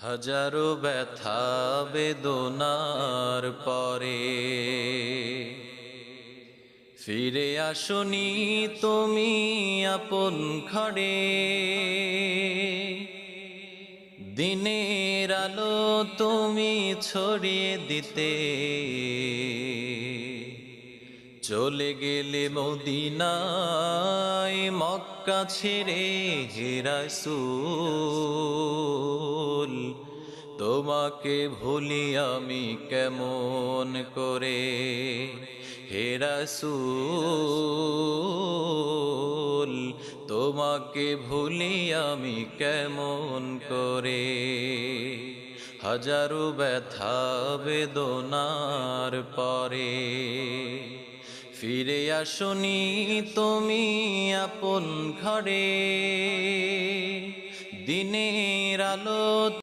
হাজারো ব্যথা বেদনার পরে ফিরে আসনি তুমি আপন ঘরে। দিনের আলো তুমি ছড়িয়ে দিতে চলে গেলে মদিনায় মক্কা ছেড়ে হে রাসূল। তোমাকে ভুলি আমি কেমন করে হে রাসূল, তোমাকে ভুলি আমি কেমন করে। হাজারো ব্যথা বেদনার পরে ফিরে আসনি তুমি আপন ঘরে। দিনের আলো